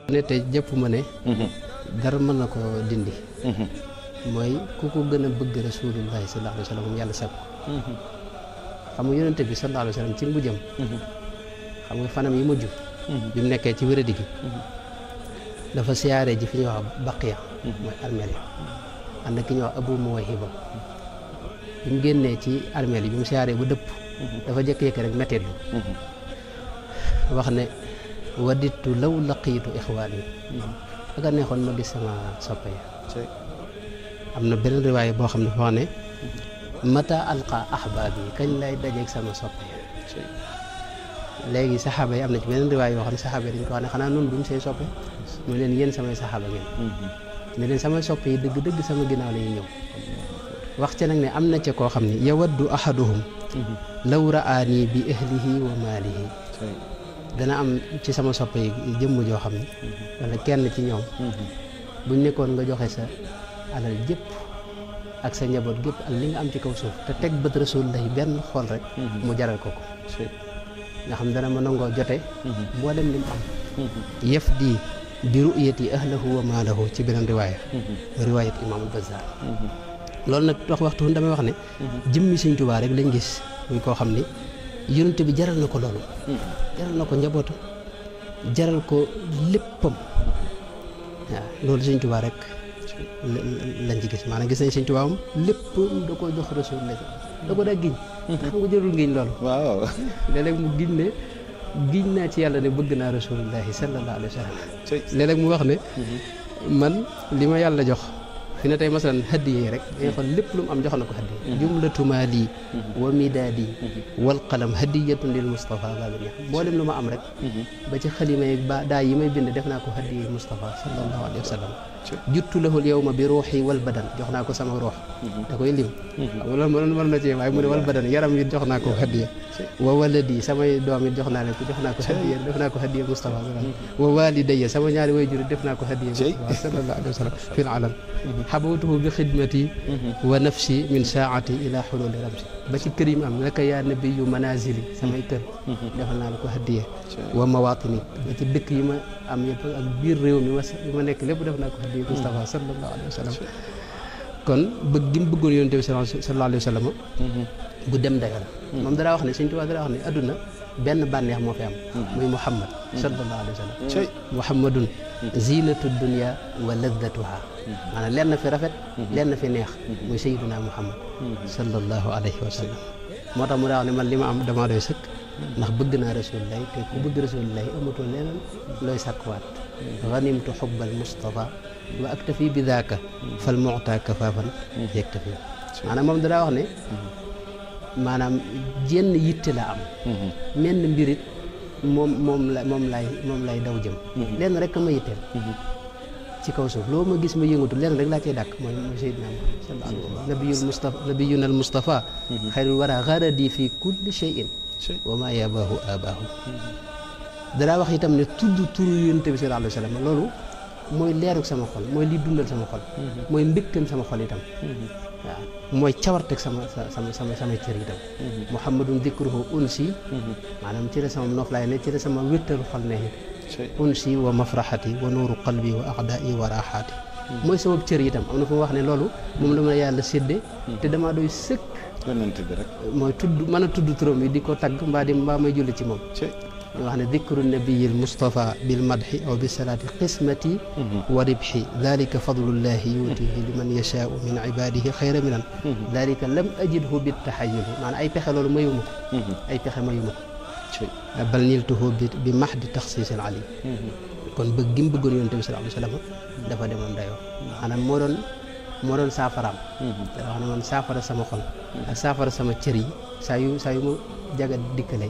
ne te jëpp ma ne dara mën na ko dindi mooy ku ko gën a bëgg rasulullahi sallallahu alayhi wa sallam yàlla sàkk xam nga yonente bi sallallahu alayhi wa sallam ci mujjam xam nga fanam yi mujj bi mu nekkee ci wéradi gi dafa siyaare ji fi ñuy wax baqiya mooy armeel yi ànd ki ñuy wax abu muwayhiba bi mu génnee ci armeel yi bi mu siyaaree ba dëpp dafa jékki-jékki rek metteetlu wax ne waditu law laqiitu ixwaan yi aka neexoon ma gis sama soppe yi am na beneen riwaay boo xam ne foo ne mata alqa ahbaab yi kañ lay dajeeg sama soppe yi léegi saxaaba yi am na ci beneen riwaay yoo xam ne saxaaba yi dañ ko wax ne xanaa noonu duñ seen soppe mooy leen yéen samay saxaaba ngeen ne leen samay soppe yi dëgg-dëgg sama ginnaaw la ñuy ñëw wax ca nag ne am na ca koo xam ne yawaddu ahaduhum law raani bi ahlihi wa maalihi dana am ci sama soppe yi jëmm joo xam ne wala kenn ci ñoom buñ nekkoon nga joxe sa alal jëpp ak sa njaboot gépp ak li nga am ci kaw suuf te teg bët rasulullahi benn xool rek mu jaral ko nga xam dana ma nangoo jote mboolem li mu am yëf di bi ru'yati ahlahu wa maalahu ci beneen riwaayat imaamul Bazzar loolu nag waxtu damay wax ne jëmmi Sëñ Tuubaa rek lañ gis muy koo xam ne yonent bi jaral na ko loolu jaral na ko njabootu jaral ko léppam waaw loolu Sëñ Tuubaa rek lañ ci gis maanaam gis nañ Sëñ Tuubaa moom lépp da ko jox Rasulullah da ko daa giñ xam nga jërul giñ loolu waaw léeg-léeg mu giñ ne giñ naa ci yàlla ne bëgg naa Rasulullahi sallallahu alayhi wa sallam léeg-léeg mu wax ne man li ma yàlla jox fi ne tey masalan hadiya yi rek dañuy xool lépp lu mu am jox na ko hadiya jumlatu maali wa midaadi wal qalam hadiyatun lil Mustafa babil ñax mboolem lu ma am rek ba ci xalima yi ba daa yi may bind def naa ko hadiya Mustafa sallallahu alayhi wa sallam juttu lahul yawma bi ruuxi wal badan jox naa ko sama ruux da koy lim loolu mën na ci waaye mu ne wal badan yaram yi jox naa ko hadiya wa waladi samay doom yi jox naa leen ko jox naa ko hadiya def naa ko hadiya Mustafa wa walidayya sama ñaari wayjur def naa ko hadiya Mustafa sallallahu alayhi wa sallam fil alam xabawtuhu bi xidmati wa nafsi min saati ila xululi ramsi ba ci kër yi ma am laka yaa nabiyu manazili samay kër defal naa la ko hadiya wa mawatini ba ci dëkk yi ma am yëpp ak biir réew mi ma nekk lépp def naa ko hadiya Mustafa sallallahu alayhi wa sallam kon bëgg gi mu bëggoon yonent bi sallallahu alayhi wa sallam bu dem dayo la moom dara wax ne Sëñ Tuubaa dara wax ne adduna benn bànneex moo fi am muy Muhammad sallallahu alayhi wa sallam Muhammadun zinatu dunya wa laddatuha maanaam lenn fi rafet lenn fi neex muy sayyiduna Muhammad sallallahu alayhi wa sallam moo tax mu daa wax ne man li ma am damaa doy sëkk ndax bëgg naa rasulullahi te ku bëgg rasulullahi amatoo leneen looy sàkkuwaat ganimtu xubbal Mustafa wa aktafi bi daaka fal mu'ta kafaafan yaktafi maanaam moom daa wax ne maanaam jenn yitte la am menn mbirit moom lay daw jëm lenn rek ma yitteel ci kaw suuf loo ma gis ma yëngatu lenn rek laa cay dàkk mooy Seydina Muhammad sallallahu alayhi wa sallam nabiyuna al Mustafa xayrul wara garadi fi kulli shay'in wa ma yabaahu abaahu danaa wax itam ne tudd turu Yonent bi sallallahu alayhi wa sallam loolu mooy leeruk sama xol mooy liy dundal sama xol mooy mbégteem sama xol itam waaw mooy cawarteg sama cër itam Muhammadun dikruhu unsi maanaam ci la sama noflaay ne ci la sama wéttalu xol ne unsi wa mafraxati wa nuuru qalbi wa aqdaai wa raaxaati mooy sama cër itam am na fu mu wax ne loolu moom la ma yàlla sédde te damaa doy sëkk yonent bi rek mooy tudd mën a tudd turam yi di ko tagg mbaa may julli ci moom ñu wax ne dikru nabiyil Mustafa bil madhi aw bi salaati qismati wa ribhi dalika fadlullahi yuutihi liman yashaau min ibadihi xayra minan dalika lam ajidhu bit taxayuli maanaam ay pexe loolu mayuma ko ay pexe mayuma ko bal niltuhu bi mahdi taxsiisil ali kon bëgg gi mu bëggoon yonent bi sallallahu alayhi wa sallam dafa demoon dayoo maanaam moo doon saafaraam dara wax ne man saafara sama xol ak saafara sama cër yi saa yu ma jaga dikkale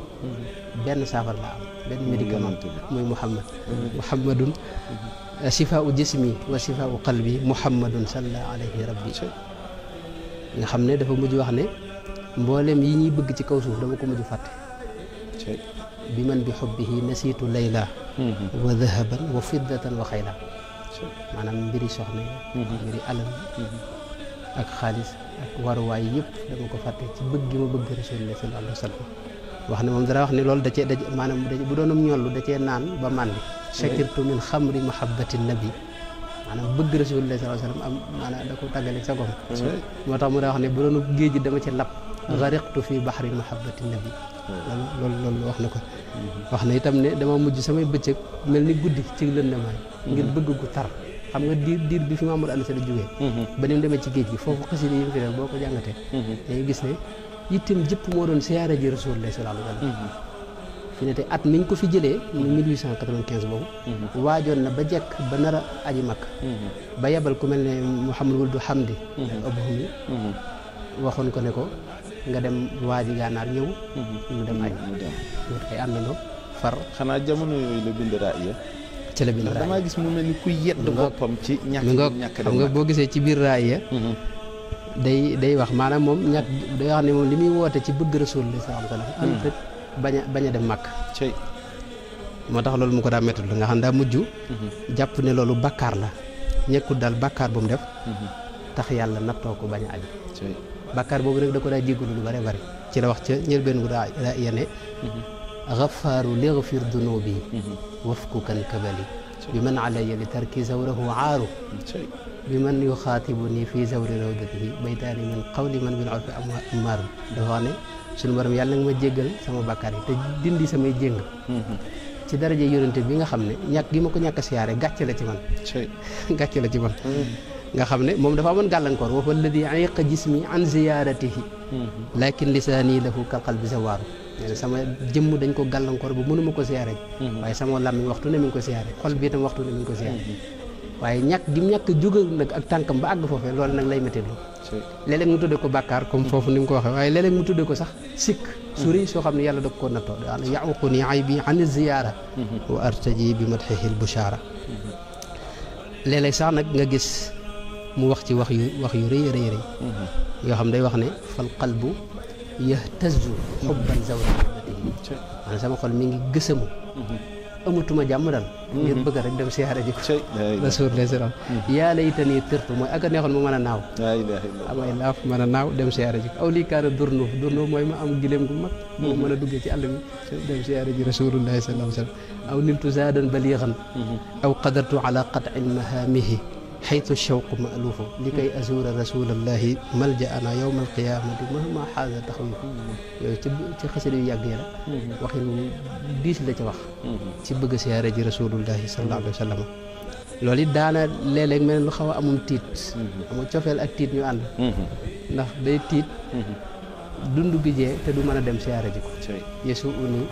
benn saafara la am benn médicament muy muhammadun shifaau jismi wa shifaau qalbi muhammadun salla alayhi rabbi nga xam ne dafa mujj wax ne mboolem yi ñuy bëgg ci kaw suuf dama ko mujj fàtte bi man bi xubbihi nasiitu layla wa dahaban wa fiddatan wa xayla maanaam mbiri soxna yi mbiri alal ak xaalis ak waruwaay yëpp dama ko fàtte ci bëgg gi ma bëgg Rasulullah sallallahu alayhi wa sallam wax ne moom dara wax ne loolu da cee maanaam bu doonum ñollu da cee naan ba màndi shakirtu min xamri mahabbati nabi maanaam bëgg rasulullah sallallahu alayhi wasallam am maanaam da ko tàggale sa gom moo tax mu daa wax ne bu doonu géej gi dama ci lab gariqtu fi bahri mahabbati nabi loolu wax na ko wax na itam ne dama mujj samay bëccëg mel ni guddi ci lëndamaay ngir bëgg gu tar xam nga diir bi fi Mamadou Anta Sall jógee ba ni mu demee ci géej gi foofu xasida yi mu fi def boo ko jàngatee dañuy gis ne yittem jëpp moo doon siyaare ji rasulullah sallallahu alayhi wasallam fi ne tey at miñ ko fi jëlee mu 1895 boobu waajoon na ba jekk ba nar a aji mag ba yebal ku mel ne Mouhamadou Wuld Hamdi Abouhumi waxoon ko ne ko nga dem waaji gànnaar ñëw ñu dem aji ñu ay àndandoo far xanaa jamono yooyu la bind raaya ci la bind raaya damaa gis mu mel ni ku yedd boppam ci ñàkk xam nga boo gisee ci biir raaya day wax maanaam moom ñàkk day wax ne moom li muy woote ci bëgg rasulullah sallallahu alayhi wasallam am tëj bañ a dem màkk moo tax loolu mu ko daa métti lu nga xam daa mujj jàpp ne loolu bàkkaar la ñekkul daal bàkkaar bu mu def tax yàlla nattoo ko bañ a aji bàkkaar boobu nag da ko daa jéggalu lu bare bari ci la wax ca njëlbeen gu daa yene gafaaru lighfir dunubi wafku kan kabali bi man alayya li tarki zawrahu aaru bi man yuxaatibuni fi zawri rawdatihi baytaani min qawli man bil urfi amaaru dafa wax ne suñu borom yàlla nga ma jéggal sama bàkkaar yi te dindi samay jéng ci daraja yonente bi nga xam ne ñàkk gi ma ko ñàkk a siyaare gàcce la ci man gàcce la ci man nga xam ne moom dafa amoon gàllankoor wa huwa alladi ayqa jismi an ziyaratihi lakin lisaani lahu kal qalbi zawaaru nee na sama jëmm dañ ko gàllankoor ba mënuma ko siyaare waaye sama làmmiñ waxtu ne mi ngi ko siyaare xol bi itam waxtu ne mi ngi ko siyaare waaye ñàkk gi ñàkk jóge nag ak tànkam ba àgg foofee loolu nag lay métti léeg-léeg mu tudde ko bàkkaar comme foofu ni mu ko waxee waaye léeg-léeg mu tudde ko sax sikk su rëy soo xam ne yàlla da ko nattoo daana yaququni aybi an ziyaara wa artaji bi madhihi lbushara léeg-léeg sax nag nga gis mu wax ci wax yu rëy rëy yoo xam day wax ne fal qalbu yahtazu xubban zawratihi maanaam sama xol mi ngi gësamu amatuma jàmm dal ngir bëgg rek dem siyaare ji ko rasulullah salaam yaa laytanii tirtu mooy ak a neexoon ma mën a naaw amay laaf mën a naaw dem siyaare ji ko aw lii kaana durnuuf mooy ma am gileem gu mag moo mën a duggee ci àll bi dem siyaare ji rasulullahi sallallahu alayhi wa sallam aw niltu zaadan baliixan aw qadartu ala qat'in mahaamihi xaytu shawqu maaluufu li kay azuura rasulallahi malja ana yowma alqiyamati mahma xaasa taxawif yooyu ci xasida yu yàgg yi la waxin diis la ci wax ci bëgg siyaare ji rasulullahi sallallahu alayhi wa sallam loolu it daana léeg-léeg mel lu xaw a amum tiit amu cofeel ak tiit ñu ànd ndax day tiit dund gi jee te du mën a dem siyaare ji ko yesu uni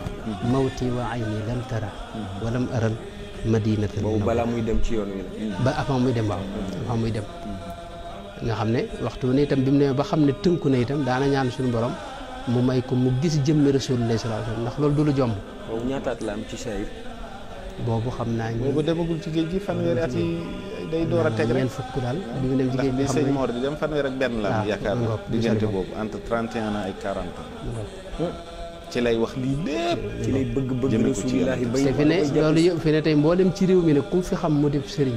mawti wa ayni lam tara walam aral madinata boobu balaa muy dem ci yoon wi la ba avant muy dem waaw avant muy dem nga xam ne waxtu ne itam bi mu ne ba xam ne tënku na itam daana ñaan suñu borom mu may ko mu gis jëmmi rasulullah sallallahu alayhi wasallam ndax loolu du lu jomb boobu ñaataat la am ci sayir boobu xam naa boobu demagul ci géej gi fanweeri at yi day door a teg rek ñeent fukk daal bi mu dem ci géej gi xam sëñ Mor di dem fanweer ak benn la am yaakaar diggante boobu entre 31 ans ay 40 ans ci lay wax lii lépp ci lay bëgg rasulillahi bay fi ne loolu yëpp fi ne tey mboolem ci réew mi ne ku fi xam mu def sëriñ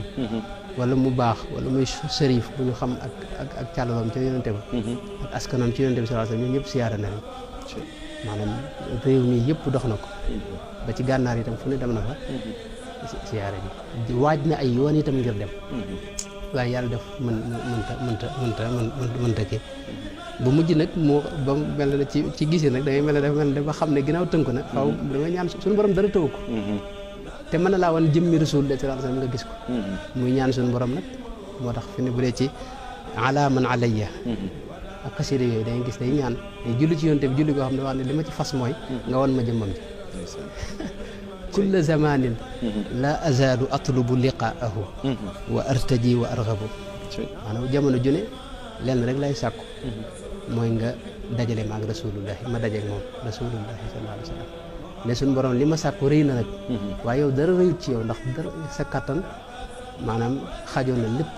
wala mu baax wala muy sërif bu ñu xam ak càllaloom ci yonente ba ak askanam ci yonente bi sallallahu alayhi wasallam ñun ñëpp siyaare na leen maanaam réew mi yëpp dox na ko ba ci gànnaar itam fu ne dem na fa siyaare ji waaj na ay yoon itam ngir dem waaye yàlla def mënta kii bu mujj nag moo ba mel na ci gisee nag dangay mel ne dafa mel ne ba xam ne ginnaaw tënku na xaw damay ñaan suñu borom dara tëw ko te mën na laa wan jëmmi rasulullah sallallahu alayhi wasallam nga gis ko muy ñaan suñu borom nag moo tax fi ne bu dee ci ala man alayya ak xasida yooyu dangay gis day ñaan day julli ci yonte bi julli koo xam ne wax ne li ma ci fas mooy nga wan ma jëmmam ji kulla zamanin la azalu atlubu liqaahu wa artaji wa arghabu maanaam jamono june lenn rek lay sàkku mooy nga dajale maag rasulullahi ma dajeeg moom rasulullahi sallallahu alayhi wa sallam ne suñu borom li ma sàkku rëy na nag waaye yow dara rëyut ci yow ndax dara sa kattan maanaam xajoon na lépp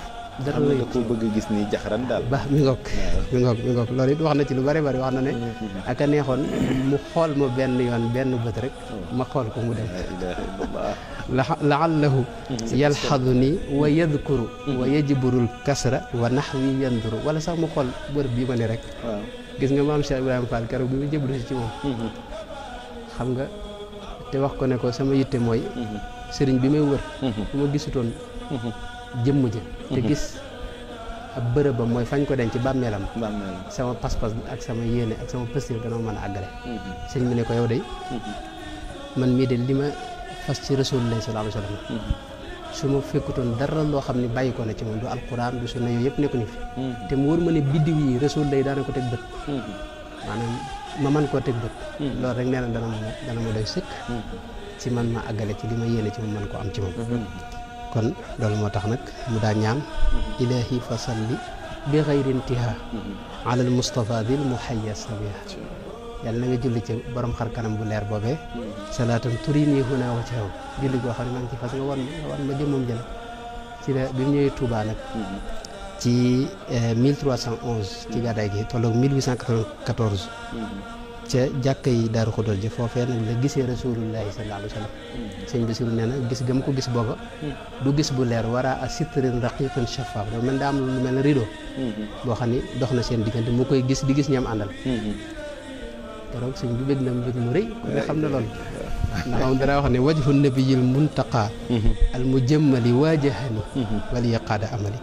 dara rëyut ko bëgg gis nii jaxaran daal ba mi ngoog loolu it wax na ci lu bari wax na ne aka neexoon mu xool ma benn yoon benn bët rek ma xool ko mu dem laallahu yalxaduni wa yadkuru wa yajburul kasra wa naxwi yanduru wala sax mu xool bërëb bii ma ne rek gis nga maam Cheikh Ibrahima Fall keroog bi mu jëblu si ci moom xam nga te wax ko ne ko sama yitte mooy sëriñ bi may wër bu ma gisutoon jëmm ji te gis ab bërëbam mooy fañ ko denc ci bàmmeelam sama pas-pas ak sama yéene ak sama pëstir dana mën a àggale sëriñ bi ne ko yow day man mii de li ma fas ci Rasulullah sallallahu alayhi wa sallam su ma fekkutoon dara loo xam ne bàyyi ko na ci moom du alquran du sunna yooyu yëpp nekkuñu fi te mu wóor ma ne biddiw yi Rasulullah daana ko teg bët maanaam ma man koo teg bët loolu rek nee na dana ma doy sëkk ci man ma àggale ci li ma yéene ci moom man ko am ci moom kon loolu moo tax nag mu daa ñaan ilahi fa salli bi xayri intiha ala al mustafa dil muhayya sabiha yàlla na nga julli ci borom xar kanam bu leer boobee salaatan turini huna wa ci xew julli goo xam ne maa ngi ci fas nga wan ma jëmmam jël ci la bi mu ñëwee Touba nag ci 1311 ci gàddaay gi tolloog 1894 ca jàkka yi Daaru Xudóol ji foofee nag la gisee rasulullahi sallallahu alayhi wa sallam sëñ Basiru nee na gis gëm ko gis booba du gis bu leer wara a sitrin raqiqin shafaaf dafa mel daa am lu mel ne rideau boo xam ni dox na seen diggante mu koy gis di gis ñam àndal keroog sëñ bi bëgg na mu bëgg mu rëy ku ne xam na loolu ndax moom dana wax ne wajhu nabiyil muntaqa al mujammali waajahani wali yaqaada amali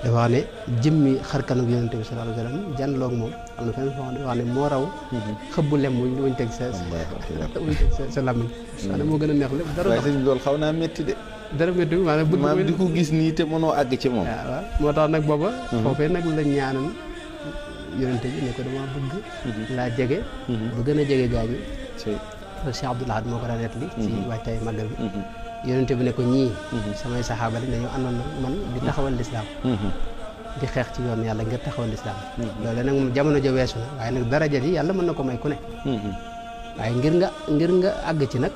dafa wax ne jëmmi xarkanam yonente bi sallallahu alayhi wa sallam janloog moom am na fenn foo xam ne wax ne moo raw xëbbu lem wuñ teg sa làmmiñ maanaam moo gën a neex lépp dara waaye sëñ bi loolu xaw naa métti de dara métti maanaam bëgg di ko gis nii te mënoo àgg ci moom waaw moo tax nag booba foofee nag la ñaanal yonente bi ne ko dama bëgg laa jege bu gën a jege gaañu loolu Cheikh Abdoul Ahad moo ko daan nettali ci waajtaay màggal bi yonente bi ne ko ñii samay saxaaba lañ dañoo àndoon man di taxawal lislaam di xeex ci yoon yàlla ngir taxawal lislaam loolu nag moom jamono ja weesu na waaye nag daraja yi yàlla mën na ko may ku ne waaye ngir nga àgg ci nag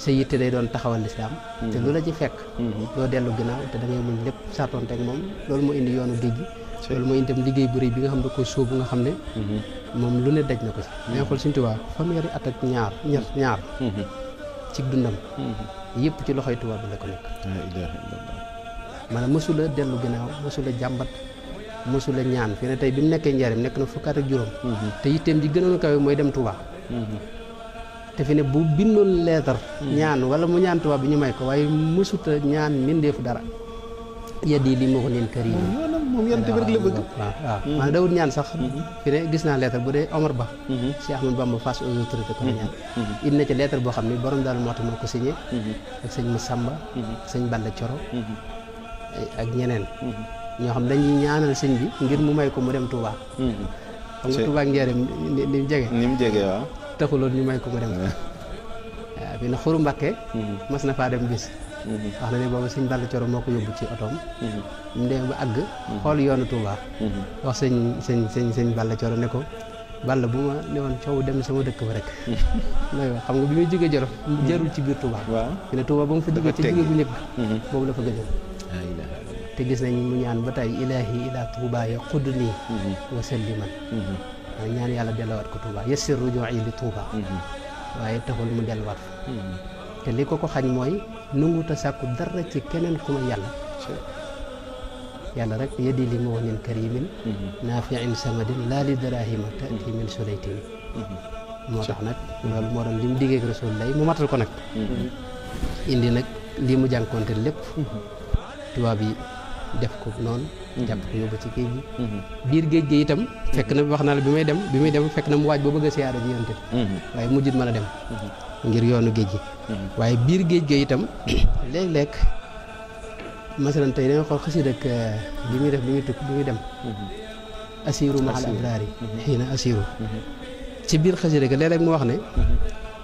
sa yitte day doon taxawal lislaam te lu la ci fekk doo dellu ginnaaw te da ngay muñ lépp sartonteeg moom loolu moo indi yoonu géej gi loolu mooy itam liggéey bu rëy bi nga xam ne ko sóobu nga xam ne moom lu ne daj na ko ci mais xool Sëñ Tuubaa fanweeri at ak ñaar ci dundam yëpp ci loxoy tubaab bi la ko nekk maanaam mësula dellu ginnaaw mësula jàmbat mësula ñaan fi ne tey bi mu nekkee njaarim nekk na fukkaat ak juróom te yitteem ji gënoon kawe mooy dem Tuubaa te fi ne bu bindoon leetar ñaan wala mu ñaan tubaab bi ñu may ko waaye mësuta ñaan mbindeefu dara yeddi li moo ko neen kër yi moom yonent bi rek la bëgg waaw maanaam dawut ñaan sax fi ne gis naa lettre bu dee Omar Ba Cheikh Ahmadou Bamba face aux autorités ko ñaan indi na ci lettre boo xam ne borom daal moo tax moo ko signé ak sëñ Massamba sëñ Balla Coro ak ñeneen ñoo xam dañuy ñaanal sëñ bi ngir mu may ko mu dem Touba xam nga Touba ak Njaaréem ni mu jege waaw taxuloon ñu may ko mu dem waaw fi ne Xuru Mbàkke mas na faa dem bis wax na ne boobu sëñ Balla Coro moo ko yóbbu ci otoom mu demee ba àgg xool yoonu Touba wax sëñ Balla Coro ne ko Balla bu ma ne woon coow dem sama dëkk ba rek xam nga bi muy jógee Jolof jarul ci biir Touba fi ne Touba ba mu fa jógee ci jóge bu njëkk boobu la fa gëjoon te gis nañ mu ñaan ba tey ilaahi ila Touba ya xudd nii wa salliman ñaan yàlla delluwaat ko Touba yassir ruju'i li Touba waaye taxul mu delluwaat fa te li ko xañ mooy nanguta sàkku dara ci keneen ku ma yàlla rek yeddi li ma wax nin karimin naafiin samadin laa li darahima tati min sulaytini moo tax nag loolu moo doon li mu diggee ak Rasulullah mu matal ko nag indi nag lii mu jànkoonte lépp tubaab yi def ko noonu jàpp ko yóbbu ci géej gi biir géej gi itam fekk na wax naa la bi muy dem fekk na mu waaj ba bëgg a siyaare ji yonte waaye mujjut mën a dem ngir yoonu géej gi waaye biir géej gi itam léeg-léeg masalan tey danga xool xasida ak bi muy def bi muy dem asiru mahal abraari xiina asiru ci biir xasida ga léeg-léeg mu wax ne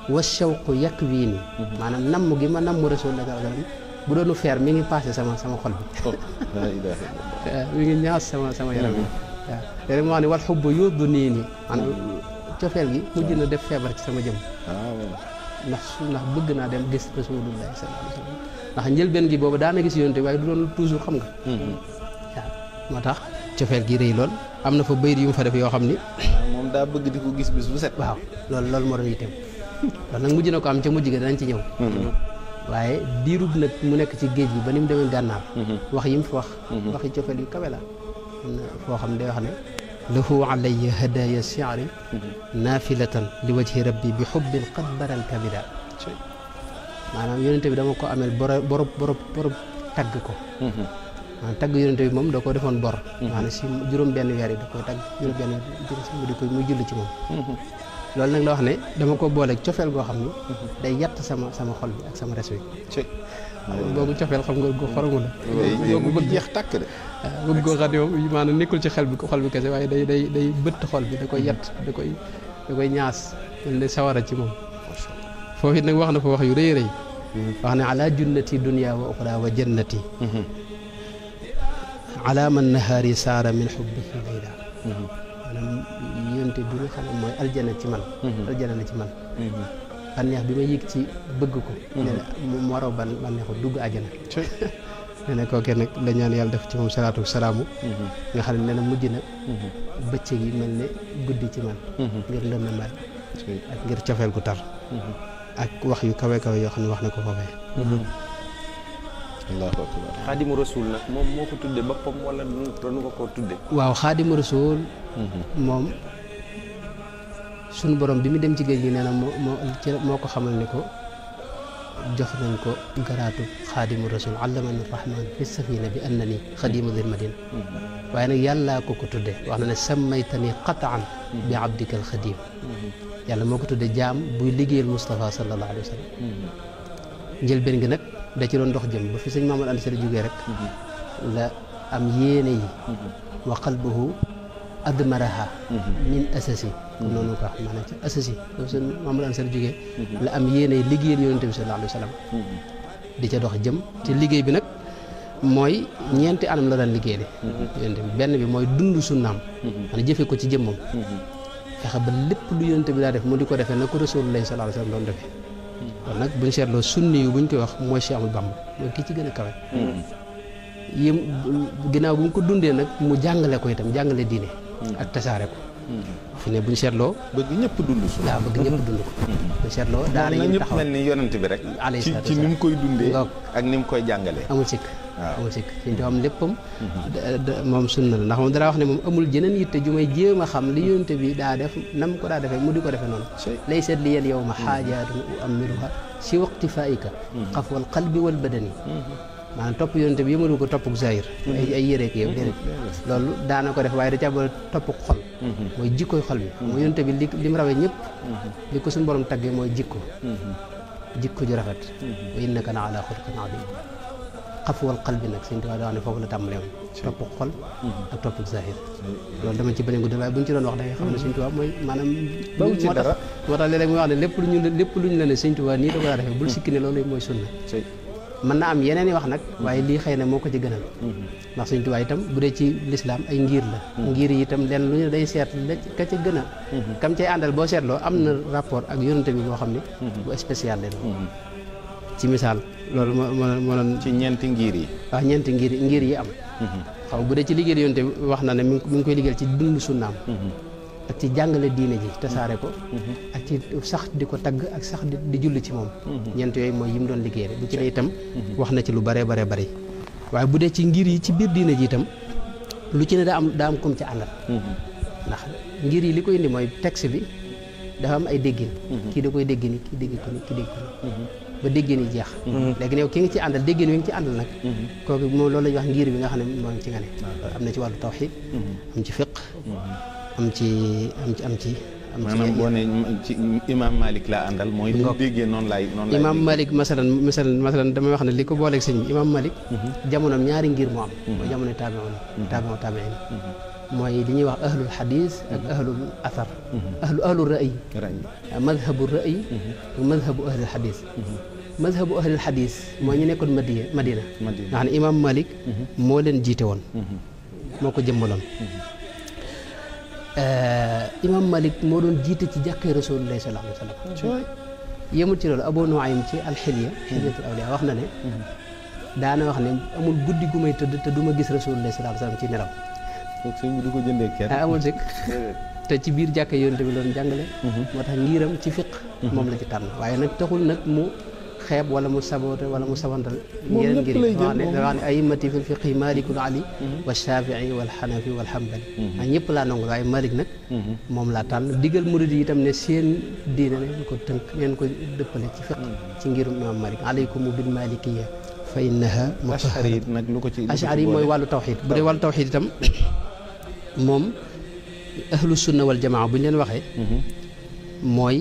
wa shawqu yak wii ni maanaam namm gi ma namm Rasulullah bu doonu feer mi ngi passé sama xol bi mi ngi ñaas sama yaram bi waaw léeg-léeg mu wax ne wal xubbu yóbbu nii nii maanaam cofeel gi mujj na def feebar ci sama jëm ndax bëgg naa dem gis Rasulullah sallallahu alayhi wa sallam ndax njëlbeen gi boobu daana gis yonte waaye du doon toujours xam nga waaw moo tax cofeel gi rëy lool am na fa bayit yu mu fa def yoo xam ni moom daa bëgg di ko gis bis bu set waaw loolu moo doon yitteem loolu nag mujj na ko am ca mujj ga danañ ci ñëw waaye diirub nag mu nekk ci géej gi ba ni mu demee gànnaar wax yi mu fi wax waxi cofeel yu kawe la am na foo xam ne day wax ne lahu alayya hadaya si'ri naafilatan li wajhi rabbi bi xubbin qad baral kabida maanaam yonente bi dama ko amel borob tagg ko maanaam tagg yonente bi moom da ko defoon bor maanaam si juróom benn weer yi da koy tagg juróom benn mu di ko muy julli ci moom loolu nag la wax ne dama ko booleeg cofeel goo xam ni day yatt sama xol bi ak sama res wi boobu cofeel xam nga xoromu la boobu bëgg jeex tàkk de bëgg goo xam ne moom maanaam nekkul ci xol bi kese waaye day bëtt xol bi da koy yatt da koy ñaas mel ne sawara ci moom foofu it nag wax na fa wax yu rëy rëy wax ne ala junnati dunya wa uxra wa jannati ala man nahaari saara min xubbihi layla maanaam yonte bi nga xam ne mooy aljana ci man aljana la ci man bànneex bi ma yëg ci bëgg ko ne mu waroo bànneexu dugg àjjana nee na kookee nag la ñaan yàlla def ci moom salaatu salaamu nga xam ne nee na mujj na bëccëg yi mel ne guddi ci man ngir lëndamaay ak ngir cofeel gu tar ak wax yu kawe kawe yoo xam ne wax na ko foofee allahu akbar xaadimu rasul nag moom moo ko tudde boppam wala doonu ko koo tudde waaw xaadimu rasul moom suñu borom bi mu dem ci géej gi nee na moo ko xamal ni ko jox nañ ko garaatu xaadimu rasul allamani rahman fi safina bi annani xadimu dil madina waaye nag yàllaa ko tudde wax na ne sammaytani qataan bi abdika al xadim yàlla moo ko tudde jaam buy liggéeyal Moustapha sallallahu alayhi wa sallam njëlbeen gi nag da ci doon dox jëm ba fi sëñ Mamadou Anta Sali jógee rek la am yéene yi wa qalbuhu admaraha min asasi comme noonu ko wax maanaam ci asasi boobu sëñ Mamadou Anta Sali jógee la am yéene yi liggéeyal yonente bi sallallahu alayhi wa sallam di ca dox jëm te liggéey bi nag mooy ñeenti anam la daan liggéey de yonente bi benn bi mooy dund sunnaam maanaam jëfe ko ci jëmmam fexe ba lépp lu yonente bi daa def mu di ko defee na ko Rasulullah sallallahu alayhi wa sallam doon defee kon nag buñ seetloo sunni yu buñ koy wax mooy Cheikh Ahmadou Bamba mooy kii ci gën a kawe yém ginnaaw bu mu ko dundee nag mu jàngale ko itam jàngale diine ak tasaare ko fi ne buñ seetloo bëgg ñëpp dund su waaw bëgg ñëpp dund ko buñ seetloo daara yi ñëpp taxaw mel ni yonent bi rek ci ni mu koy dundee ak ni mu koy jàngalee amul sikk amul sikk suñ to am léppam moom sunna la ndax moom dara wax ne moom amul jeneen yitte ju may jéem a xam li yonente bi daa def nam ko daa defee mu di ko defee noonu lay seet li yel yow ma xaajaatun uammiruha si waqtifaika xafwal qalbi wal badani maanaam topp yonente bi yëmalu ko toppuk zahir ay yéreek yow déedéet loolu daana ko def waaye da ca boole toppuk xol mooy jikkoy xol bi mooy yonente bi li mu rawee ñëpp li ko suñu borom taggee mooy jikko ju rafet wa innaka la ala xulqin adim xafwal qalbi nag sëñ Tuubaa daa wax ne foofu la tàmbalee woon toppuk xol ak toppuk zahir loolu dama ci bañ a gudd waaye bu ñu ci doon wax da ngay xam ne sëñ Tuubaa mooy maanaam bawu ci dara moo tax léeg-léeg muy wax ne lépp lu ñu la ne sëñ Tuubaa nii da ko daa defee bul sikki ne loolu mooy sunna mën na am yeneen i wax nag waaye lii xëy na moo ko ci gënal ndax sëñ Tuubaa itam bu dee ci lislaam ay ngir la ngir yi itam lenn lu ñu day seet la ka ca gën a kam cay àndal boo seetloo am na rapport ak yonente bi boo xam ne bu spécial leen ci misaal loolu moo doon ci ñeenti ngir yi waaw ñeenti ngir yi am xam bu dee ci liggéey yonente bi wax na ne mi ngi koy liggéeyal ci dund sunnaam ak ci jàngale diine ji tasaare ko ak ci sax di ko tagg ak sax di julli ci moom ñeent yooyu mooy yi mu doon liggéey bu ci ne itam wax na ci lu bare bari waaye bu dee ci ngir yi ci biir diine ji itam lu ci ne daa am comme ci àndal ndax ngir yi li koy indi mooy texte bi dafa am ay déggin kii da koy dégg ni kii dégg ko ni kii dégg ko ni ba déggin yi jeex léegi ne yow ki nga ci àndal déggin wi nga ci àndal nag kooku moom loolu la ñuy wax ngir bi nga xam ne moom ci nga ne am na ci wàllu tawxiid am ci fiq am ci maanaam boo ne ci imam Malik laa àndal mooy li déggee noonu laay imam Malik masalan damay wax ne li ko booleeg sëñ bi imam Malik jamonoom ñaari ngir moo am mooy jamono tabiin mooy li ñuy wax ahlul xadis ak ahlul athar ahlul ra'yi madhabu ra'yi ak madhabu ahlul xadis madhabu ahlul xadis mooy ñu nekkoon Madina nga xam ne imam Malik moo leen jiite woon moo ko jëmmaloon imam Malik moo doon jiite ci jàkkee Rasulullah sallallahu alayhi wa sallam yemul ci loolu Abu Nuaym ci alxilya xilyatul awliya wax na ne daana wax ne amul guddi gu may tëdd te du ma gis Rasulullah sallallahu alayhi wa sallam ci nelaw sëñ bi du ko jëndee kenn amul sëkk te ci biir jàkkee yonente bi loolu jàngale moo tax ngiram ci fiq moom la ci tànn waaye nag taxul nag mu xeeb wala mu saboote wala mu sabantal yeneen ngir wax ne a'immati fil fiqhi malikul ali wa shafii wal xanafi wal xambali ñëpp laa nangu waaye Malik nag moom laa tànn digal murid yi itam ne seen diine neen ko tënk neen ko dëppale ci fiq ci ngirum imam Malik alaykum bil malikiyya fa innaha Ash'ari nag lu ko ci Ash'ari mooy wàllu tawxid bu dee wàllu tawxid itam moom ahlu sunna wal jamaa bu ñu leen waxee mooy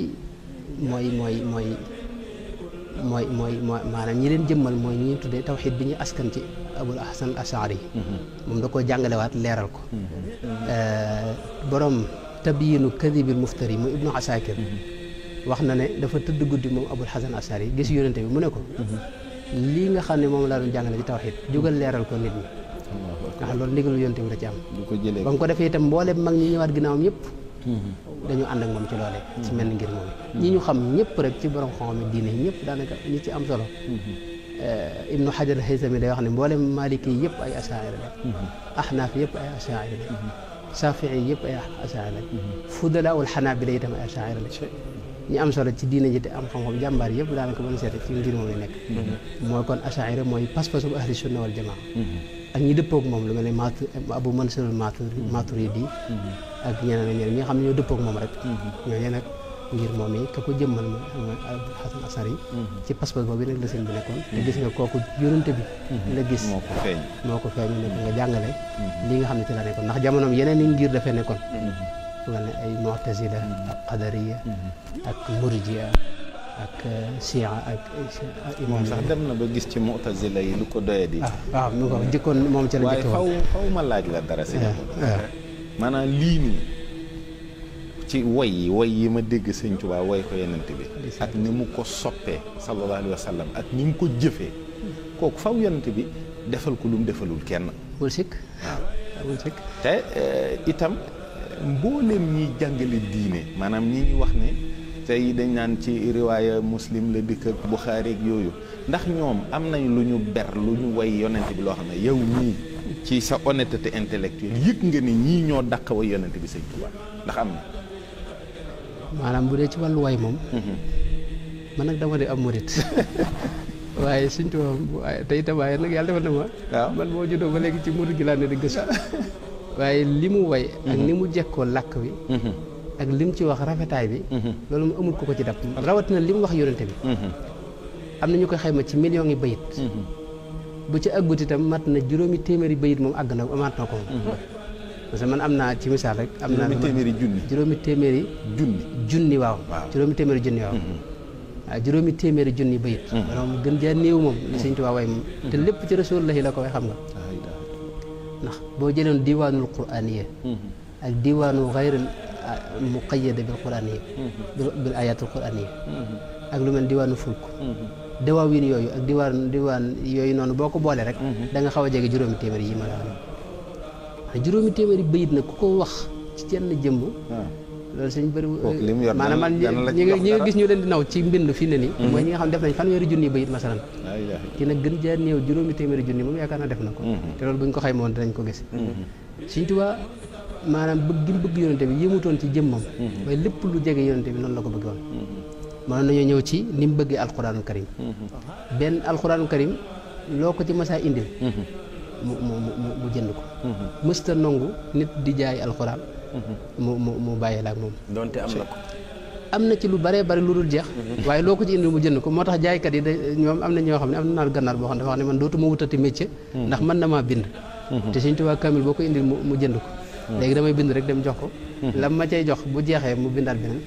maanaam ñi leen jëmmal mooy ñi ñu tuddee tawxid bi ñu askan ci Abul Hasan Ash'ari moom da koo jàngalewaat leeral ko borom tabyiinu kadibil muftari mu Ibnu Asakir wax na ne dafa tëdd guddi moom Abul Hasan Ash'ari gis yonente bi mu ne ko lii nga xam ne moom laa doon jàngale ci tawxid jógal leeral ko nit ñi ndax loolu ndigalu yonente bi la ci am ba mu ko defee itam mboolem mag ñi ñëwaat ginnaawam yëpp dañu ànd ak moom ci loolee ci mel ni ngir moom ñi ñu xam ñëpp rek ci borom xam-xam diine yi ñëpp daanaka ñi ci am solo Ibnu Hajar al-Haythami day wax ne mboolem maliki yi yëpp ay asaa'ira la ahnaaf yëpp ay asaa'ira la safii yëpp ay asaa'ira la fudalaa wal xanaabila itam ay asaa'ira la ñi am solo ci diine ji te am xam-xam jàmbaar yëpp daanaka mën a seete ci ngir moom la nekk mooy kon asaa'ira mooy pas-pasu ahli sunna wal jamaa ak ñi dëppoog moom lu mel ne Abu Mansur al-Maturidi ak ñeneen ñi nga xam ne ñoo dëppoog moom rek ñooñu nag ngir moom yi ka ko jëmmal mooy Abul Hasan Ash'ari ci pas-pas boobu nag la sëñ bi nekkoon te gis nga kooku yonente bi la gis moo ko feeñ ne ko nga jàngale li nga xam ne ci la nekkoon ndax jamonoom yeneen i ngir dafee nekkoon fu nga ne ay Mu'tazila ak Qadariya ak Murji'a ak Shia ak imam sax dem na ba gis ci Mu'tazila yi lu ko doyee di waaw mu ko jëkkoon moom ci la jëkkoon waaye faw ma laaj la dara si maanaam lii nii ci woy yi ma dégg sëñ Tuubaa woy ko yonent bi ak ni mu ko soppee sallallahu alayhi wa sallam ak ni mu ko jëfee kooku faw yonent bi defal ko lu mu defalul kenn wul sikk waaw te itam mbooleem ñiy jàngale diine maanaam ñi ñu wax ne tey dañ naan ci riwaaya Muslim la dikk ak Buxaari ak yooyu ndax ñoom am nañ lu ñu ber lu ñu woy yonent bi loo xam ne yow ñii ci sa honnêteté intellectuelle yëg nga ni ñii ñoo dàq way yonent bi sëñ Tuubaa ndax am na maanaam bu dee ci wàllu way moom man nag dama de am murit waaye sëñ Tuubaa te itam waaye nag yàlla defal na ma waaw man boo juddoo ba léegi ci murit gi laa ne di gëstu waaye li mu way ak ni mu jekkoo làkk wi ak lim ci wax rafetaay bi loolu mu amul ko ci dab rawatina li mu wax yonente bi am na ñu koy xayma ci millions yi bayit bu ci àggut itam mat na juróomi téeméeri bayit moom àgg na amaat na ko moom parce que man am naa ci misaal rek am naa juróomi téeméeri junni waaw juróomi téeméeri junni waaw waaw juróomi téeméeri junni bayit moom gën jaa néew moom li Sëñ Tuubaa way moom te lépp ci Rasulullaahi la ko way xam nga ndax boo jëloon diwaanul quraaniyya ak diwaanu xayril muqayyada bil quraaniyya bil ayaatul quraaniyya ak lu mel diwaanu fulk dawaawin yooyu ak diwaan yooyu noonu boo ko boolee rek da nga xaw a jege juróomi téeméeri yi ma la wax juróomi téeméeri bayit nag ku ko wax ci jenn jëmm loolu sëñ bëri maanaam man ñi nga gis ñu leen di naw ci mbind fii ne ni mooy ñi nga xam ne def nañ fanweeri junni bayit masalan ki nag gën jaa néew juróomi téeméeri junni moom yaakaar naa def na ko te loolu bu ñu ko xayma woon dinañ ko gis Sëñ Tuubaa maanaam bëgg gi mu bëgg yonente bi yëmutoon ci jëmmam waaye lépp lu jege yonente bi noonu la ko bëgg woon mënoon nañoo ñëw ci ni mu bëggee alxuraanul karim benn alxuraanul karim loo ko ci masaa indil mu jënd ko mësta nangu nit di jaay alxuraan mu bàyyee la ak moom donte am na ko am na ci lu bëree bëri lu dul jeex waaye loo ko ci indil mu jënd ko moo tax jaaykat yi ñoom am na ñoo xam ne am na naar gànnaar boo xam ne dafa wax ne man dootuma wutati métier ndax mën na maa bind te Sëñ Tuubaa kamil boo ko indil mu jënd ko léegi damay bind rek dem jox ko lam ma cay jox bu jeexee mu bindaat beneen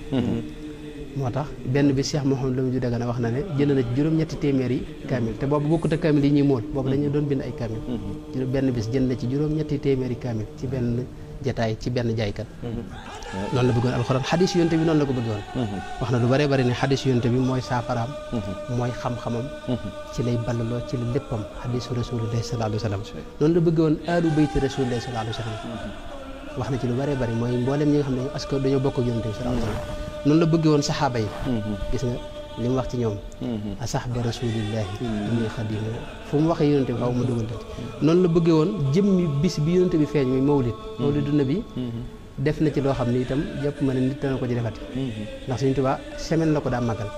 moo tax benn bi Cheikh Mouhamadou Lamine Ju Dagana wax na ne jënd na ci juróom-ñetti téeméeri kaamil te boobu bokkut ak kaamil yi ñuy móol boobu dañu doon bind ay kaamil benn bis jënd na ci juróom-ñetti téeméeri kaamil ci benn jataay ci benn jaaykat noonu la bëggoon alxuraan xadis yonte bi noonu la ko bëggoon wax na lu bëree bëri ne xadis yonte bi mooy saafaraam mooy xam-xamam ci lay ballaloo ci la léppam xadisu rasulillahi sallallahu alayhi wa sallam noonu la bëggoon aalu bayti rasulillahi sallallahu alayhi wa sallam wax na ci lu bëree bëri mooy mboolem ñi nga xam ne parce que dañoo bokk ak yonte bi sallallahu alayhi wa sallam noonu la bëggee woon saxaaba yi gis nga li mu wax ci ñoom asahba rasulillahi inni xadimu fu mu waxee yonente bi xaw ma dugal noonu la bëggee woon jëmmi bis bi yonente bi feeñ muy mawlidu nabi def na ci loo xam ni itam yëpp ma ne nit dana ko ci defati ndax Sëñ Tuubaa semaine la ko daa màggal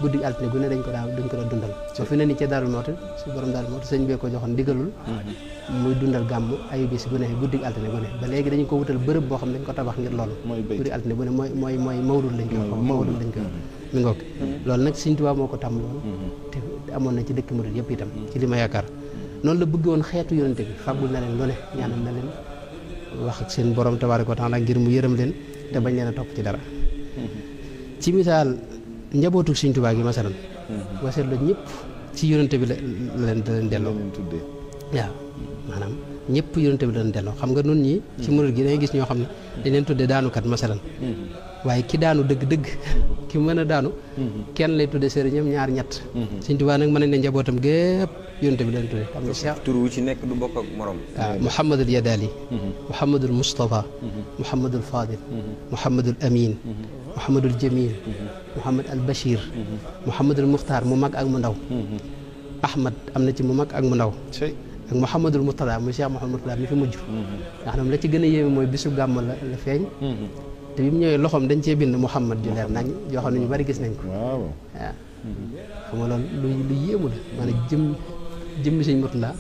guddi altine gu ne dañ ko daa dundal ba fi ne ni ca Daaru Muxti si borom Daaru Muxti sëñ bee ko joxoon ndigalul muy dundal gàmm ayu bis gu ne guddi altine gu ne ba léegi dañu ko wutal bërëb boo xam ne dañ ko tabax ngir loolu guddi altine gu ne mooy mawdul lañ koy wax mawdul lañ koy wax mi ngoog loolu nag Sëñ Tuubaa moo ko tàmm loolu te amoon na ci dëkk murid yëpp itam ci li ma yaakaar noonu la bëgg woon xeetu yonente bi fàggul na leen lu ne ñaanal na leen wax ak seen borom tabaaraka wa taala ngir mu yërëm leen te bañ leen a topp ci dara ci misaal njabootu Sëñ Tuubaa gi masalan boo seetloo ñëpp ci yonente bi la leen delloo waaw maanaam ñëpp yonente bi la leen delloo xam nga nun ñi ci murid gi dangay gis ñoo xam ne dañ leen tuddee daanukat masalan waaye ki daanu dëgg-dëgg ki mën a daanu kenn lay tuddee sëriñam ñaar ñett Sëñ Tuubaa nag mën nañ ne njabootam gépp yonente bi leen tuddee xam nga Cheikh tur wu ci nekk du bokk ak morom waaw Mouhamadul Yadali Mouhamadul Moustapha Mouhamadul Fadil Mouhamadul Amin Mouhamadul Jamil Mouhamad al Bachir Mouhamadul Muxtaar mu mag ak mu ndaw Ahmad am na ci mu mag ak mu ndaw ak Mouhamadul Murtada muy Cheikh Mouhamadul Murtada mi fi mujj nga xam ne la ci gën a yéeme mooy bisu gàmm la feeñ te bi mu ñëwee loxoom dañ cee bind Mouhamad ju leer nañ yoo xam ne ñu bari gis nañ ko waaw xam nga loolu lu yéemu la maanaam jëmmi Sëñ Murtada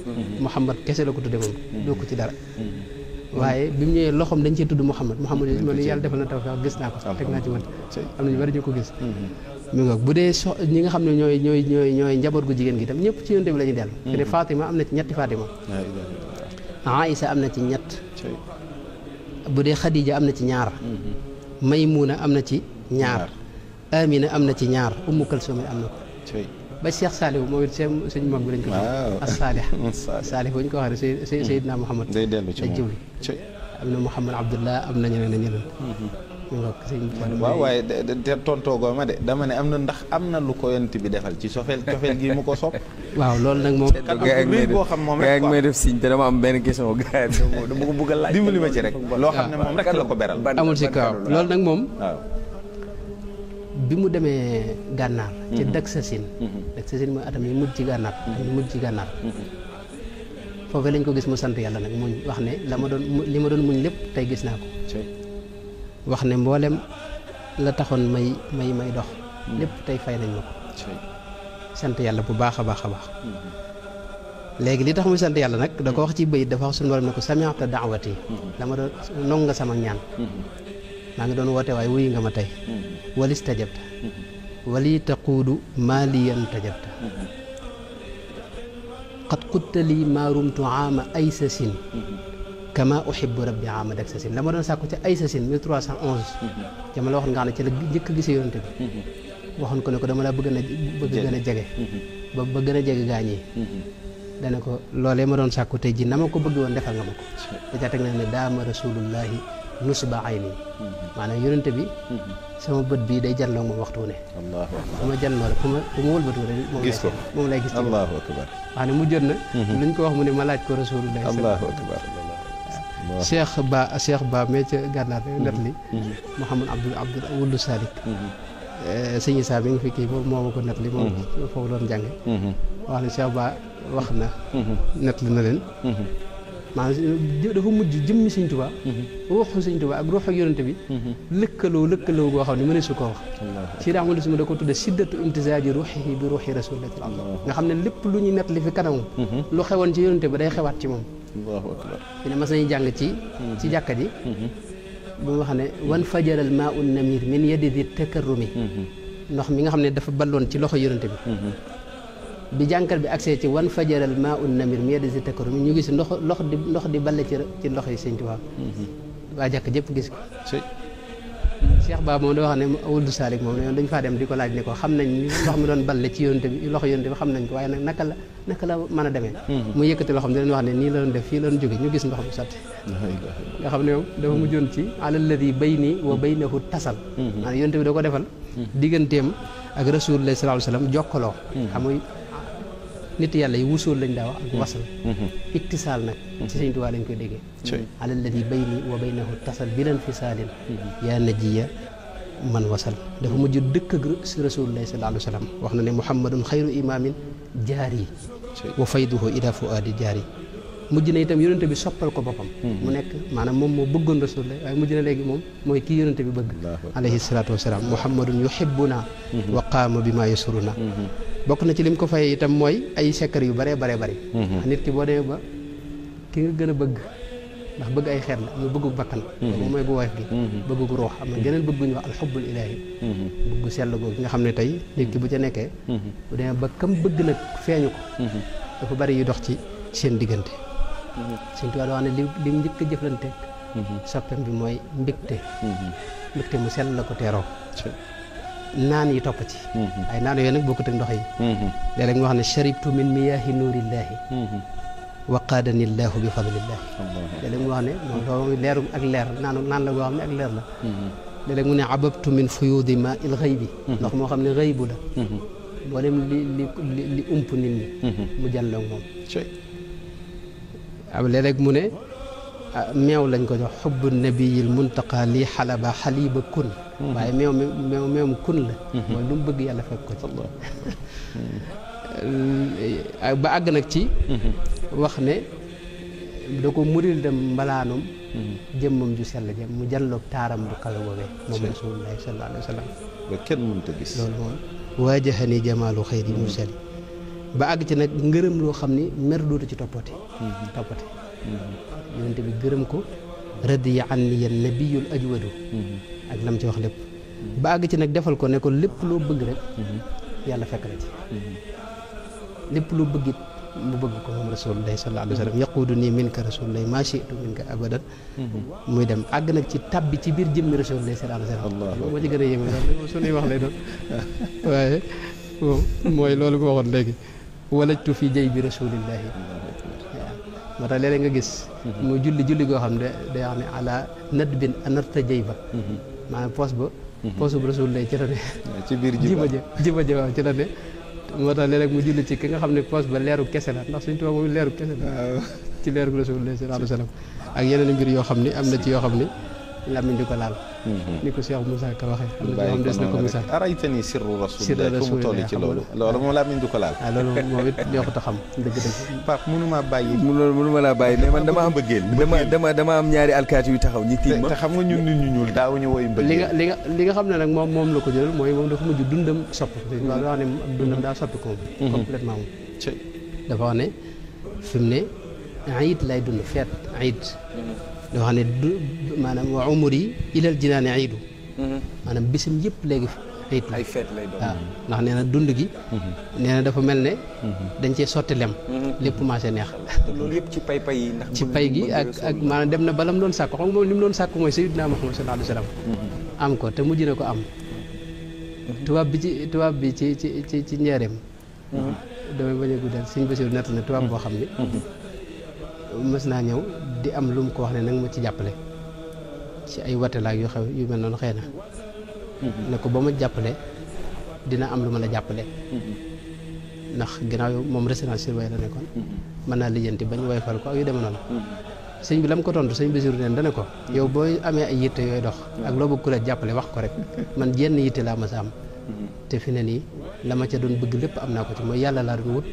Mouhamad kese la ko tudde moom doo ko ci dara waaye bi mu ñëwee loxoom dañ cee tudd Mouhamad yooyu man yàlla defal na taw feex gis naa ko teg naa ci wët am na ñu bari ñu ko gis mi nga bu dee ñi nga xam ne ñooy njaboot gu jigéen gi tam ñëpp ci yonte bi la ñuy dellu te de Fatima am na ci ñetti Fatima Aïsa am na ci ñett bu dee Khadija am na ci ñaar Maymuna am na ci ñaar Amina am na ci ñaar Ummu Kalsum am na ko ba Cheikh Saliou moom it suñu mag bi lañ ko as-Salih Salih bu ñu ko waxee Seydina Muhammad day dellu ci moom am na Muhammad Abdullah am na ñeneen waaw waaye te tontoogoo ma de dama ne am na ndax am na lu ko yonent bi defal ci cofeel gi mu ko sopp waaw loolu nag moom boo xam moom rek may def signe te dama am benn question gars dama ko bëgg a laaj dimbali ma ci rek loo xam ne moom rek la ko beral amul si kaw loolu nag moom waaw bi mu demee gànnaar ci Daksasin mooy atam yi mujj ci gànnaar foofee lañ ko gis mu sant yàlla nag muñ wax ne li ma doon muñ lépp tey gis naa ko wax ne mboolem la taxoon may dox lépp tey fay nañ ma ko sant yàlla bu baax a baax léegi li tax muy sant yàlla nag da ko wax ci bayit dafa wax suñu borom ne ko sami'ta da'wati la ma doon nong nga sama ñaan maa ngi doon woote waaye wuyu nga ma tey walis tajabta wali taquudu maaliyan tajabta qad qulta lii maa rumtu aama aysasin kama uhibbu rabbi aama daksasin la ma doon sàkku ci aysasin 1311 jama la waxoon nga xam ne ci la njëkk a gisee yonante bi waxoon ko ne ko dama la bëgg gën a jege ba gën a jege gaañi dana ko loolee ma doon sàkku tey ji na ma ko bëgg woon defal nga ma ko da caa teg na ne daama rasulullahi nusba ayni maanaam yonante bi sama bët bii day janloo moom waxtu ne fu ma janloo rek fu ma wëlbatu rek moom lay gis ci allahu akbar wax ne mu jot na luñ ko wax mu ne ma laaj ko rasulullahi allahu akbar Cheikh Ba mais ca gànnaar net li Mouhamad Abdul Wuldu Salik sëñ Issa bi nga fi kii boobu moo ma ko net li moom foofu doon jànge wax ne Cheikh Ba wax na net li na leen maanaam dafa mujj jëmmi Sëñ Tuubaa ruuxu Sëñ Tuubaa ak ruuxu yonante bi lëkkaloo goo xam ne mëne su ko wax si daa ma da ko tudde siddatu imtisaaji ruuxihi bi ruuxi rasulillahi nga xam ne lépp lu ñuy net li fi kanam lu xewoon ci yonante bi day xewaat ci moom allahu akbar fi ne mas nañu jàng ci jàkka ji bu mu wax ne wan fajaral maa un namir min yadi di takarrumi ndox mi nga xam ne dafa balloon ci loxo yonante bi jànkal bi accès ci wan fajaral maa un namir min yadi di takarrumi ñu gis ndox di balle ci loxo yi Sëñ Tuubaa waa jàkk jëpp gis ko Cheikh Ba moom da wax ne Wuldu Salik moom ne dañ faa dem di ko laaj ne ko xam nañ ndox mi doon balle ci yonante bi loxo yonante bi xam nañ ko waaye nag naka la mën a demee mu yëkkati loo xam ne dañ wax ne nii la doon def fii la doon jóge ñu gis ndox mu sotti nga xam ne moom dafa mujjoon ci alalladi bayni wa baynahu tasal maanaam yonante bi da ko defal digganteem ak Rasulullah sallallahu alayhi wasallam jokkaloo xam nga nit yàlla yi wusool lañ daa wax ak wasal ittisaal nag ci Sëñ Tuubaa lañ koy déggee alalladi bayni wa baynahu tasal bilan fisaalin yaa najiya man wasal dafa mujj dëkk ak Rasulullah sallallahu alayhi wasallam wax na ne muhammadun xayru imaamin jaari wa fayduhu ila fuaadi jaari mujj na itam yonente bi soppal ko boppam mu nekk maanaam moom moo bëggoon rasulullah waaye mujj na léegi moom mooy kii yonente bi bëgg alayhi salaatu wasalaam muhammadun yuhibbuna wa qaama bi maa yasuruna bokk na ci lim ko fay itam mooy ay sekkar yu baree baree bari nit ki boo demee ba ki nga gën a bëgg ndax bëgg ay xeet la am na bëggu bakkan moom mooy bu woyof gi bëggu ruux am na geneen bëgg ñu wax alxubbul ilaahi bëggu sell googu nga xam ne tey nit ki bu ca nekkee bu demee ba kam bëgg nag feeñu ko dafa bari yu dox ci seen diggante Sëñ Tuubaa wax ne li njëkk a jëflante soppem bi mooy mbégte mu sell la ko teeroo naan yi topp ci ay naan yooyu nag bokkut ak ndox yi léeg-léeg mu wax ne sharibtu min miyaahi nuurillaahi wa qaadani llaahu bi fadlillaahi léeg-léeg mu wax ne moom loolu leeru ak leer naan la goo xam ne ak leer la léeg-léeg mu ne ababtu min fuyuudi maa il xëybi ndox moo xam ne xëybu la mboolem li ump nit ñi mu jàlloog moom am léeg-léeg mu ne meew lañ ko jox xubbu nabiyil muntaqa lii xalaba xaliba kun waaye meewum kun la mooy lu mu bëgg yàlla fekk ko ci ba àgg nag ci wax ne da ko muril dem mbalaanum jëmmam ju sell jëm mu jàlloog taaram bu kawe boobee moom rasulullahi sallallahu alayhi wa sallam ba kenn mënut a gis loolu moom waajahani jamaalu xayri mursali ba àgg ci nag ngërëm loo xam ni mer dootu ci toppate yonente bi gërëm ko radiya anniya nabiyul ajwadu ak lam ci wax lépp ba àgg ci nag defal ko ne ko lépp loo bëgg rek yàlla fekk na ci lépp loo bëgg it mu bëgg ko moom rasulullahi sallallahu alayhi wa sallam yaquudu nii minka rasulullahi maa shi'tu minka abadan muy dem àgg nag ci tabbi ci biir jëmmi rasulullahi sallallahu alayhi wa sallam moo ci gën a yéeme loolu suñuy wax lay doon waaye mooy loolu ko waxoon léegi walajtu fi jay bi rasulillahi waaw moo tax léeg-léeg nga gis mu julli goo xam ne day wax ne ala nat bin anarta jay ba maanaam poos bu rasulillahi ci la ne ci biir jiba ja waaw ci la ne moo tax léeg-léeg mu julli ci ki nga xam ne poos ba leeru kese la ndax suñu tubaab moom leeru kese la ci leeru rasulillahi sallallahu alayhi wa sallam ak yeneen mbir yoo xam ne am na ci yoo xam ne làmmiñ di ko laal ni ko Cheikh Moussa Ka waxee am des na ko misaal araytani sirru rasulillah fu mu toll ci loolu moom làmmiñ du ko laal waaw loolu moom it ñoo ko ta xam dëgg-dëgg Pape mënuma bàyyi mënuma laa bàyyi mais man dama am ñaari alkaati yu taxaw ñi tiim ma te xam nga ñun nit ñu ñuul daawuñu woy mbëggeel li nga xam ne nag moom la ko jëlal mooy moom dafa mujj dundam soppi waaw wax ne dundam daa soppi ko moom complètement moom dafa wax ne fi mu ne ayit lay dund feet ayit dafa xam ne maanaam wa umri ilal jinaani aydu maanaam bisam yëpp léegi ayit la ay feet lay doon waaw ndax nee na dund gi nee na dafa mel ne dañ cee sotti lem lépp commencé neex loolu yëpp ci pay yi ndax ci pay gi ak maanaam dem na ba lam doon sàkku xam nga moom li mu doon sàkku mooy sayyidina Muhammad sallallahu alayhi wa sallam am ko te mujj na ko am tubaab bi ci njaareem damay bañ a guddal Sëñ Basiru nett na tubaab boo xam ne mës naa ñëw di am lu mu ko wax ne nag ma ci jàppale ci ay watelaak yu xew yu mel noonu xëy na ne ko ba ma jàppale dina am lu ma la jàppale ndax ginnaaw yow moom résidence surveillée la nekkoon mën naa lijjanti bañ woyfal ko ak yu demee noonu sëñ bi la mu ko tontu sëñ Basiru neen dana ko yow boo amee ay yitte yooyu dox ak loo bëgg ku la jàppale wax ko rek man jenn yitte laa ma sa am te fi ne nii la ma ca doon bëgg lépp am naa ko ci mooy yàlla laa doon wut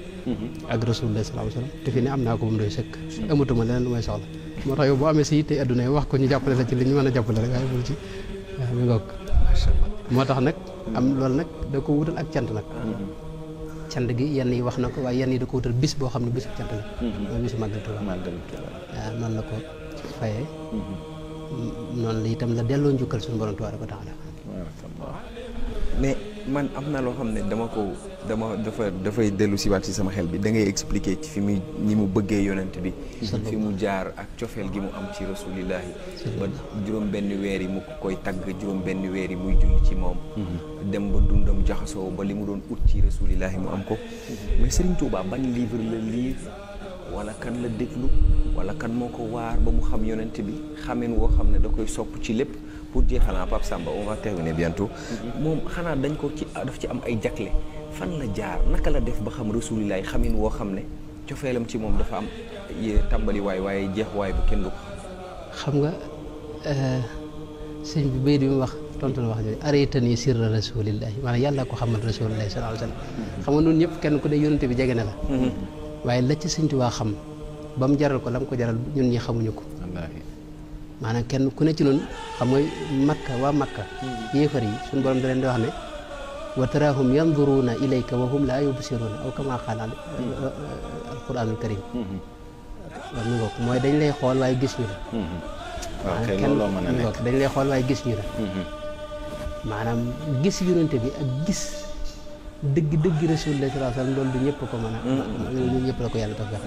ak rasulullah sallallahu alayhi wasallam te fi ne am naa ko ba mu doy sëkk amatuma leneen lu may soxla moo tax yow boo amee sa yitte adduna yi wax ko ñu jàppale la ci li ñu mën a jàppale rek waaye bul ci waaw mi ngoog moo tax nag am loolu nag da ko wutal ak cant nag cant gi yenn yi wax na ko waaye yenn yi da ko wutal bis boo xam ne bisu cant la mooy bisu màggal Tuuba waaw noonu la ko fayee noonu la itam la delloo njukkal suñu borom tabaaraka wa taala mais man am na loo xam ne dafay dellu si waat si sama xel bi da ngay expliquer ci fi muy ñi mu bëggee yonent bi fi mu jaar ak cofeel gi mu am ci rasulillahi ba juróom benn weer yi mu koy tagg juróom benn weer yi muy julli ci moom dem ba dundam jaxasoo ba li mu doon ut ci rasulillahi mu am ko mais Serigne Touba ban livre la lire wala kan la déglu wala kan moo ko waar ba mu xam yonent bi xameen woo xam ne da koy sopp ci lépp pour jeexalaan Pape Samba on va terminer bientôt moom xanaa dañ ko ci daf ci am ay jagle fan la jaar naka la def ba xam rasulillahi xamin woo xam ne cofeelam ci moom dafa am tàmbali waaye jeex waay bu kenn du ko xam nga sëñ bi bay di mu wax tontu na wax jooju araytani sirra rasulillahi maanaam yàlla ko xamal rasulillahi sallallahu alayhi wasallam xam nga noonu ñëpp kenn ku ne yonente bi jege na la waaye la ci sëñ Tuubaa xam ba mu jaral ko la mu ko jaral ñun ñi xamuñu ko wallaahi maanaam kenn ku ne ci noonu xam nga makka waa makka yéefar yi suñu borom da leen di wax ne wa taraahum yanduruuna ilayka wa hum laa yubsiruuna aw kama qaala alquranul karim waaw mi ngoog mooy dañ lay xool waaye gis ñu la waaw kay looloo mën a nekk dañ lay xool waaye gis ñu la maanaam gis yonente bi ak gis dëgg rasulullah sallallahu alayhi wasallam loolu du ñëpp ko mën a ñu ñëpp la ko yàlla tawfeex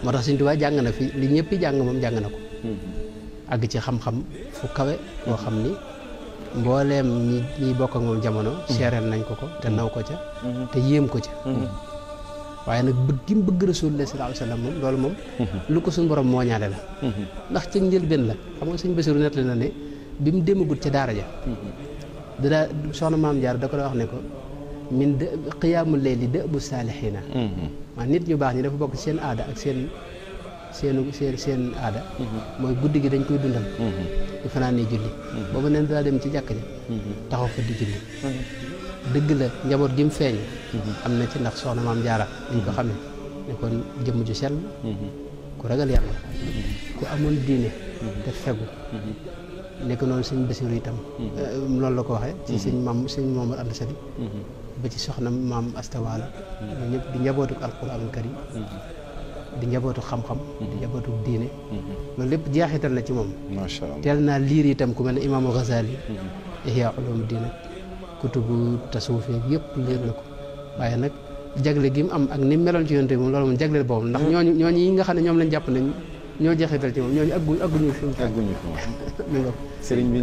moo tax Sëñ Tuubaa jàng na fi li ñëpp jàng moom jàng na ko àgg ci xam-xam fu kawe boo xam ni mbooleem ñi bokk ak moom jamono seereel nañ ko te naw ko ca te yéem ko ca waaye nag bëgg gi mu bëgg rasulullah sallallahu alayhi wasallam moom loolu moom lu ko suñu borom mooñaale la ndax ci njëlbéen la xam nga Sëñ Basiru nettali na ne bi mu demagut ca daara ja daa soxna maam jaar da ko wax ne ko min qiyaamul layli da'bu saalihiina maa nit ñu baax ñi dafa bokk seen aada ak seen aada mooy guddi gi dañ koy dundal di fanaanee julli boobu neen daa dem ci jàkk ja taxaw fa di julli dëgg la njaboot gi mu feeñ am na ci ndax soxna maam jaara dañ ko xamee ne kon jëmm ju sell ku ragal yàlla ku amoon diine te fegu nekk noonu Sëñ Basiru itam loolu la ko waxee ci sëñ Mamadou Anta Sali ba ci soxna maam astawaala ñoo ñëpp di njabootu alquranul karim di njabootu xam-xam di njabootu diine loolu lépp jeexital na ci moom macha allah teel naa liir itam ku mel ne imaamu Ghazali ihya ulum diine kutubu tasawuf yëpp liir na ko waaye nag jagle gi mu am ak ni meloon ci yonte moom loolu moom jagleel boobu ndax ñooñu yi nga xam ne ñoom lañ jàpp ne ñoo jeexital ci moom ñooñu agguñu fi agguñu fi mi nga sëriñ bi